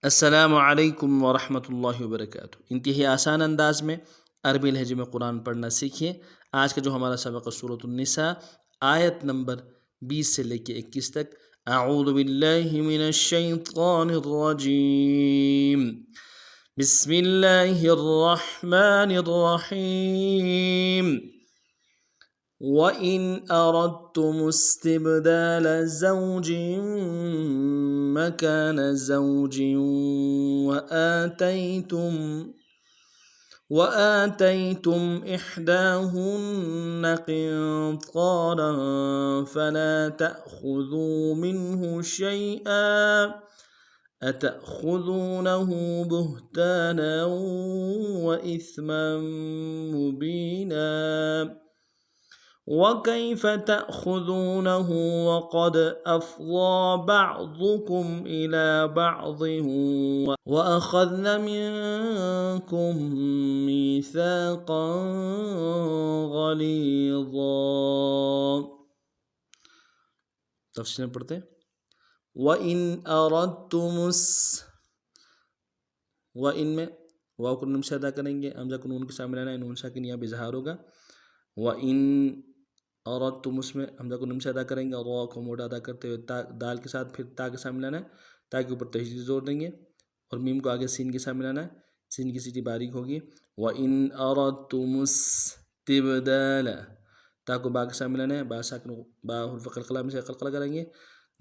السلام علیکم ورحمۃ اللہ وبرکاتہ۔ انتہائی آسان انداز میں عربی لہجے میں قرآن پڑھنا سیکھیے۔ آج کا جو ہمارا سبق ہے سورۃ النساء، آیت نمبر 20 سے لے کے 21 تک۔ اعوذ باللہ من الشیطان الرجیم، بسم اللہ الرحمن الرحیم۔ وَإِنْ أَرَدْتُمُ اسْتِبْدَالَ زَوْجٍ مَكَانَ زَوْجٍ وَآتَيْتُمْ إِحْدَاهُنَّ قِنطَارًا فَلَا تَأْخُذُوا مِنْهُ شَيْئًا أَتَأْخُذُونَهُ بُهْتَانًا وَإِثْمًا مُبِينًا وَكَيْفَ تَأْخُذُونَهُ وَقَدْ أَفْضَىٰ بَعْضُكُمْ إِلَىٰ بَعْضٍ وَأَخَذْنَ مِنكُم مِّيثَاقًا غَلِيظًا۔ تفصیل میں پڑھتے ہیں۔ وَإِنْ أَرَدْتُمُ وَإِن میں واو کو نون سے ادا کریں گے، حمزہ کو نون کے سامنے لانا ہے، نون ساکن یہاں بھی اظہار ہوگا۔ وَإِنْ أَرَدْتُمُ اس میں حمزہ کو نون سے ادا کریں گے اور واو کو موٹا ادا کرتے ہوئے دال کے ساتھ پھر تا کے سامنے لانا ہے، تا کے اوپر تشدید زور دیں گے اور میم کو آگے سین کے سامنے لانا ہے، سین کی سیٹی باریک ہوگی۔ وَإِنْ أَرَدْتُمُ اسْتِبْدَالَ، تا کو با کے سامنے لانا ہے، با ساکن با حرف قلقلہ میں سے قلقلہ کریں گے،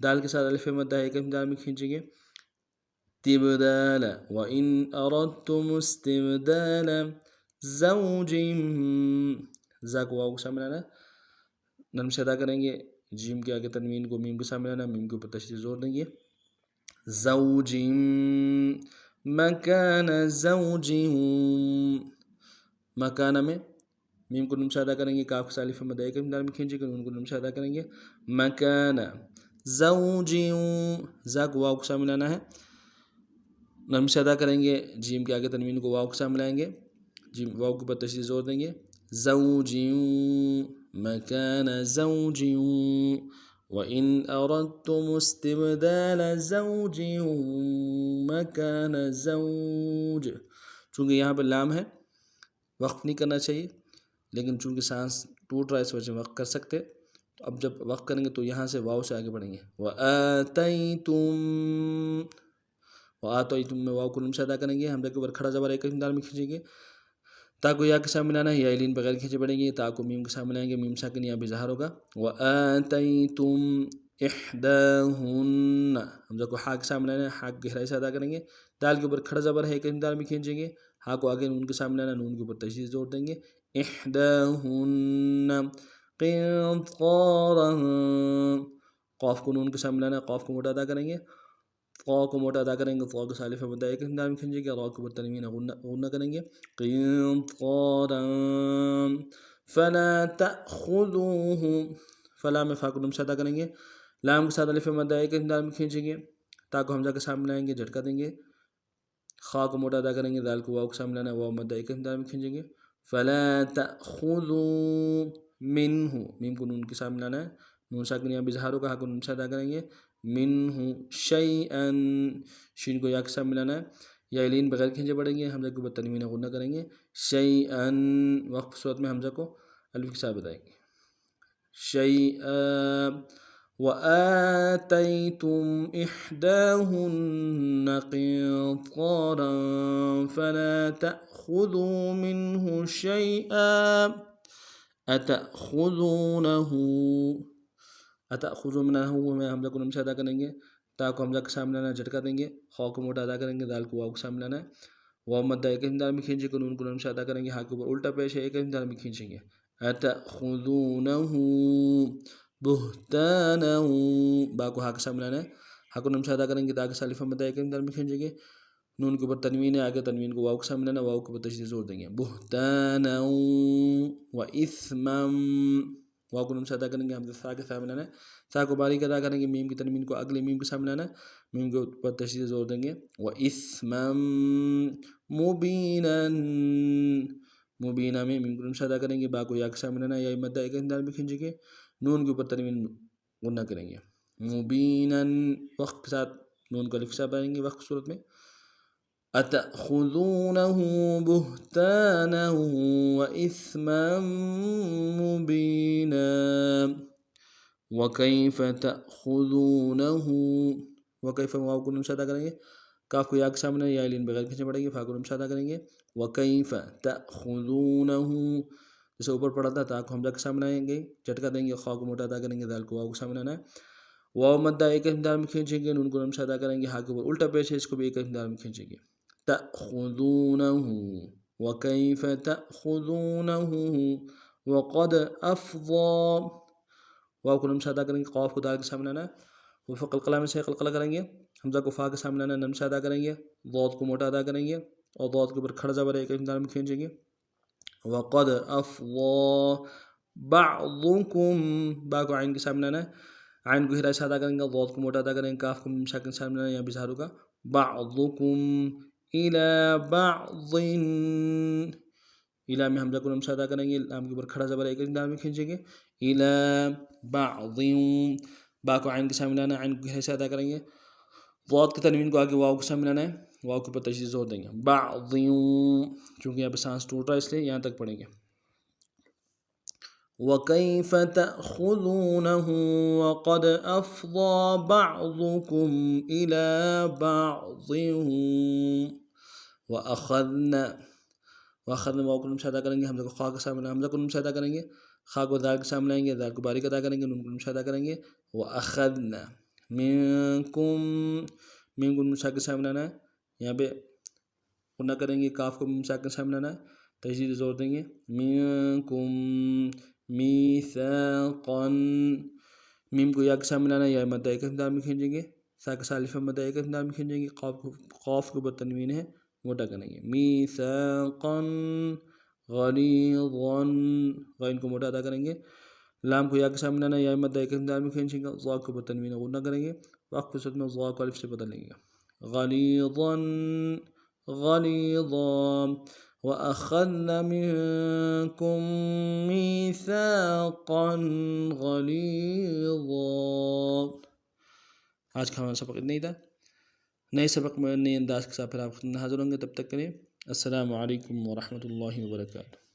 دال کے ساتھ الف مدہ ایک دال میں کھینچیں گے، استبدال۔ وَإِنْ أَرَدْتُمُ اسْتِبْدَالَ زَوْجٍ، زا کو واو کو سامنے لانا ہے، نرم سے ادا کریں گے، جیم کے آگے تنوین کو میم کے سامنے لانا ہے، میم کے اوپر تشدید زور دیں گے۔ زوج مکان زوج، مکانہ میں میم کو نون سے ادا کریں گے، کاف کے ساتھ الف مدہ ایک دال میں کھینچیں گے، نون کو نون سے ادا کریں گے، مکانہ زوج، زا کو واو کو سامنے لانا ہے، نرم سے ادا کریں گے، جیم کے آگے تنوین کو واو کے سامنے لائیں گے، جیم واو کے اوپر تشدید زور دیں گے، زوج مکان زوج۔ وَإِنْ أَرَدْتُمُ اسْتِبْدَالَ زَوْجٍ مَكَانَ زَوْجٍ، چونکہ یہاں پہ لام ہے وقف نہیں کرنا چاہیے، لیکن چونکہ سانس ٹوٹ رہا ہے اس وجہ سے وقف کر سکتے، تو اب جب وقف کریں گے تو یہاں سے واو سے آگے بڑھیں گے۔ وَآتَيْتُمْ، وَآتَيْتُمْ میں واو کو نون سے ادا کریں گے، حمزہ کے اوپر کھڑا زبر ایک دال میں کھینچیں گے، تا کو یا کے سامنے لانا ہے، یا لین بغیر کھینچے پڑیں گے، تا کو میم کے سامنے لائیں گے، میم ساکن یہاں بھی ظاہر ہوگا۔ وَآتَيْتُمْ إِحْدَاهُنَّ، حمزہ کو ہا کے سامنے لانا ہے، ہا کو گہرائی سے ادا کریں گے، دال کے اوپر کھڑا زبر ہے ایک دال میں کھینچیں گے، ہا کو آگے نون کے سامنے لانا، نون کے اوپر تشدید زور دیں گے، إِحْدَاهُنَّ قِنطَارًا، قاف کو نون کے سامنے لانا، قاف کو موٹا ادا کریں گے، قا کو موٹا ادا کریں گے، قا کو سالف مدہ ایک دال میں کھینچیں گے، را کے اوپر تنوین غنہ کریں گے، قِنطَارًا فَلَا تَأْخُذُوهُ، فلا میں فا کو نون سے ادا کریں گے، لام کے ساتھ الف مدہ ایک دال میں کھینچیں گے، تا کو حمزہ کے سامنے لائیں گے، جھٹکا دیں گے، خا کو موٹا ادا کریں گے، دال کو واو کے سامنے لانا ہے، واو مدہ ایک دال میں کھینچیں گے، فَلَا تَأْخُذُوا مِنْهُ، میم کو نون کے سامنے لانا ہے، نون ساکن یہاں بھی اظہار ہوگا، ہا کو نون سے ادا کریں گے، مِنْهُ شَيْئًا، شین کو یا کے سامنے لانا ہے، یا لین بغیر کھینچے پڑیں گے، حمزہ کے اوپر تنوین غنہ کریں گے، شَيْئًا، وقف صورت میں حمزہ کو الف کے ساتھ بتائیں گے، شَيْئًا۔ وَآتَيْتُمْ إِحْدَاهُنَّ قِنطَارًا فَلَا تَأْخُذُوا مِنْهُ شَيْئًا أَتَأْخُذُونَهُ، أَتَأْخُذُوا منه میں حمزہ کو نون سے ادا کریں گے، تا کو حمزہ کے سامنے لانا، جھٹکا دیں گے، خا کو موٹا ادا کریں گے، دال کو واو کے سامنے لانا ہے، واو مدہ ایک دال میں کھینچیں گے، نون کو نون سے ادا کریں گے، ہا کے اوپر الٹا پیش ہے ایک دال میں کھینچیں گے، أَتَأْخُذُونَهُ بُهْتَانًا، با کو ہا کے سامنے لانا ہے، ہا کو نون سے ادا کریں گے، تا کے سالف مدہ ایک دال میں کھینچیں گے، نون کے اوپر تنوین ہے، آگے تنوین کو واو کے سامنے لانا، واو کے اوپر تشدید زور دیں گے، بُهْتَانًا وَإِثْمًا، واو کو نون سے ادا کریں گے، حمزہ سا کے سامنے لانا ہے، سا کو باریک ادا کریں گے، میم کی تنوین کو اگلے میم کے سامنے لانا ہے، میم کے اوپر تشدید زور دیں گے، وَإِثْمًا مُبِينًا، مبینہ میں میم کو نون سے ادا کریں گے، با کو یا کے سامنے لانا ہے، یا مدہ ایک دال میں کھینچیں گے، نون کے اوپر تنوین غنہ کریں گے، مبیناً، وقت کے ساتھ نون کا الف کے ساتھ پڑھیں گے وقف صورت میں. أتأخذونه بهتانا وإثما مبينا وكيف تأخذونه. وكيف واو کو نون سے ادا کریں گے. کاف کو یا کے سامنے یا لین بغیر کھینچنے پڑیں گے. فا کو نون سے ادا کریں گے. وكيف تأخذونه جیسے اوپر پڑھا تھا تا کو حمزہ کے سامنے آئیں گے جھٹکا دیں گے. خا کو موٹا ادا کریں گے. دال کو واو کے سامنے آنا ہے. واو مدہ ایک مقدار میں کھینچیں گے. نون کو نون سے ادا کریں گے. ہا کے اوپر الٹا پیش ہے اس کو بھی ایک مقدار میں کھینچیں گے. تأخذونه وكيف تأخذونه وقد أفضى. واو کو نون سے ادا کریں گے. قاف کو دال کے سامنے آنا ہے. وہ قلقلہ میں سے قلقلہ کریں گے. حمزہ کو فا کے سامنے آنا نم سے ادا کریں گے. ضاد کو موٹا ادا کریں گے اور ضاد کے اوپر کھڑا زبر ایک مقدار میں کھینچیں گے. وقد أفضى بعضكم. با کو عین کے سامنے آنا ہے. عین کو ہرا سے ادا کریں گے. ضاد کو موٹا ادا کریں گے. کاف کو ساکن سامنے آنا ہے. یہاں بھی ظاہر ہوگا. بعضكم إلى بعض. الى میں حمزہ کو نم سے ادا کریں گے. لام کے اوپر کھڑا زبر ایک مقدار میں کھینچیں گے. إلى بعض. با کو عین کے سامنے آنا ہے. عین کو ہرا سے ادا کریں گے. ضاد کی تنوین کو آگے واو کے سامنے آنا ہے. واو کے اوپر تشدید زور دیں گے. بعض چونکہ یہاں پہ سانس ٹوٹ رہا ہے اس لیے یہاں تک پڑھیں گے. وكيف تأخذونه وقد أفضى بعضكم إلى بعض وأخذنا. وأخذنا واو کو نون سے ادا کریں گے. حمزہ کو خا کے سامنے حمزہ کو نون سے ادا کریں گے. خا کو دال کے سامنے آئیں گے. دال کو باریک ادا کریں گے. نون کو نون سے ادا کریں گے. وأخذنا منكم. میم کو نون کے سامنے آنا ہے. یہاں پہ نہ کریں گے. کاف کو مساک کے سامنے آنا ہے. تشدید زور دیں گے. منکم میثاقا. میم کو یا کے سامنے آنا ہے. یا مدہ ایک مقدار میں کھینچیں گے. سا کے سالف مدہ ایک مقدار میں کھینچیں گے. قاف کے اوپر تنوین ہے موٹا کریں گے. میثاقا غلیظا. غین کو موٹا ادا کریں گے. لام کو یا کے سامنے آنا ہے. یا مدہ ایک مقدار میں کھینچیں گے. ضا کے اوپر تنوین غنہ کریں گے. وقف صورت میں ضا کو الف سے بدل لیں گے. غلیظا غلیظا. وأخذنا منكم ميثاقا غليظا. آج کا ہمارا سبق اتنا ہی تھا. نئے سبق میں نئے انداز کے ساتھ پھر آپ حاضر ہوں گے. تب تک کے لیے السلام علیکم ورحمۃ اللہ وبرکاتہ.